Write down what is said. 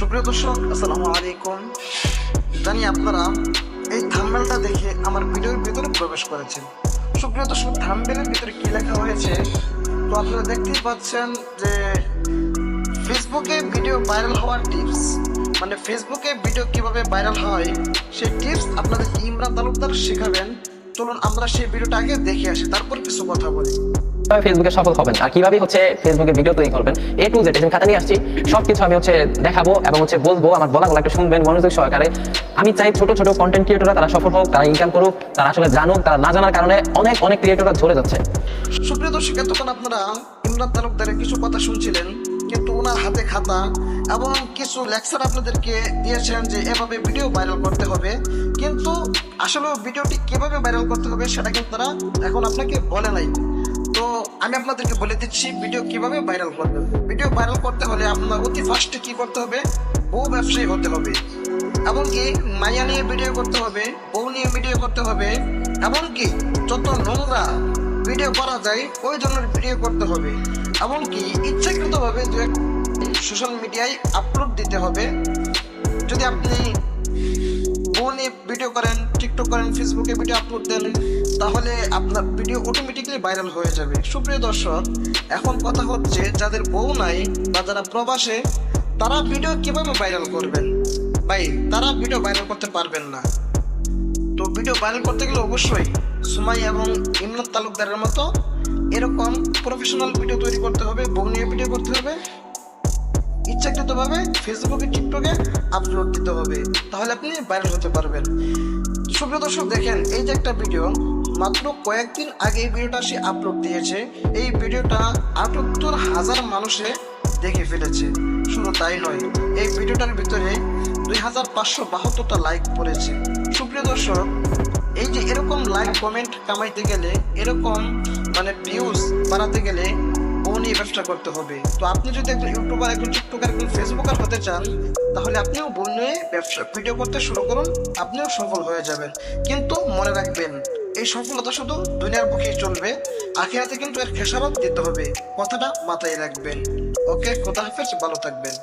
সুপ্রিয় দর্শক, আসসালামু আলাইকুম। জানি আপনারা এই থাম্বনেলটা দেখে আমার ভিডিওর ভিতরে প্রবেশ করেছেন। সুপ্রিয় দর্শক, থাম্বনেলের ভিতরে কি লেখা হয়েছে তো আপনারা দেখতেই পাচ্ছেন যে ফেসবুকে ভিডিও ভাইরাল হওয়ার টিপস, মানে ফেসবুকে ভিডিও কিভাবে ভাইরাল হয় সেই টিপস আপনাদের ইমরান তালুকদার শেখাবেন। চলুন আমরা সেই ভিডিওটা আগে দেখে আসি, তারপর কিছু কথা বলি। ফেসবুকে সফল হবেন আর কিভাবে ফেসবুকে ভিডিও তৈরি করবেন A to Z খাতা নিয়ে আসছি। সবকিছু আমি দেখাবো এবং বলবো, আমার বলাগুলো একটু শুনবেন মনোযোগ সহকারে। আমি চাই ছোট ছোট কন্টেন্ট ক্রিয়েটররা তারা সফল হোক, তারা ইনকাম করুক, তারা আসলে জানুক। তারা না জানার কারণে অনেক ক্রিয়েটররা ঝরে যাচ্ছে। সুপ্রিয় দর্শক, এতক্ষণ আপনারা ইমরান তালুকদারের কিছু কথা শুনছিলেন, কিন্তু ওনার হাতে খাতা এবং কিছু লেকচার আপনাদেরকে দিয়েছেন যে এভাবে ভিডিও ভাইরাল করতে হবে, কিন্তু আসলে ভিডিওটি কিভাবে ভাইরাল করতে হবে সেটা কিন্তু তারা এখন আপনাকে বলে নাই। তো আমি আপনাদেরকে বলে দিচ্ছি ভিডিও কিভাবে ভাইরাল করবেন। ভিডিও ভাইরাল করতে হলে আপনার অতি ফার্স্টে কি করতে হবে, বউ ব্যবসায়ী হতে হবে, এমনকি মাইয়া নিয়ে ভিডিও করতে হবে, বউ নিয়ে ভিডিও করতে হবে, এমনকি যত নোংরা ভিডিও করা যায় ওই ধরনের ভিডিও করতে হবে, এমনকি ইচ্ছাকৃতভাবে সোশ্যাল মিডিয়ায় আপলোড দিতে হবে। যদি আপনি বউ নিয়ে ভিডিও করেন, টিকটক করেন, ফেসবুকে ভিডিও আপলোড দেন, তাহলে আপনার ভিডিও অটোমেটিক্যালি ভাইরাল হয়ে যাবে। সুপ্রিয় দর্শক, এখন কথা হচ্ছে যাদের বউ নাই বা যারা প্রবাসে, তারা ভিডিও কিভাবে ভাইরাল করবেন? ভাই, তারা ভিডিও ভাইরাল করতে পারবেন না। তো ভিডিও ভাইরাল করতে গেলে অবশ্যই সুমাই এবং ইমরান তালুকদারের মতো এরকম প্রফেশনাল ভিডিও তৈরি করতে হবে, বউ নিয়ে ভিডিও করতে হবে, ইচ্ছাকৃতভাবে ফেসবুকে টিকটকে আপলোড দিতে হবে, তাহলে আপনি ভাইরাল হতে পারবেন। সুপ্রিয় দর্শক, দেখেন এই যে একটা ভিডিও, মাত্র কয়েকদিন আগে এই ভিডিওটা সে আপলোড দিয়েছে। এই ভিডিওটা ৭৮,০০০ মানুষে দেখে ফেলেছে। শুধু তাই নয়, এই ভিডিওটার ভিতরে ২৫৭২টা লাইক পড়েছে। সুপ্রিয় দর্শক, এই যে এরকম লাইক কমেন্ট কামাইতে গেলে, এরকম ভিউজ বাড়াতে গেলে বউ নিয়ে ব্যবসা করতে হবে। তো আপনি যদি একজন ইউটিউবার, একজন টিকটকার, একজন ফেসবুকার হতে চান, তাহলে আপনিও বউ নিয়ে ব্যবসা ভিডিও করতে শুরু করুন, আপনিও সফল হয়ে যাবেন। কিন্তু মনে রাখবেন, এই সফলতা শুধু দুনিয়ার বুকেই চলবে, আখিরাতে কিন্তু এর খেসারত দিতে হবে। কথাটা মাথায় রাখবেন। ওকে, খোদা হাফেজ, ভালো থাকবেন।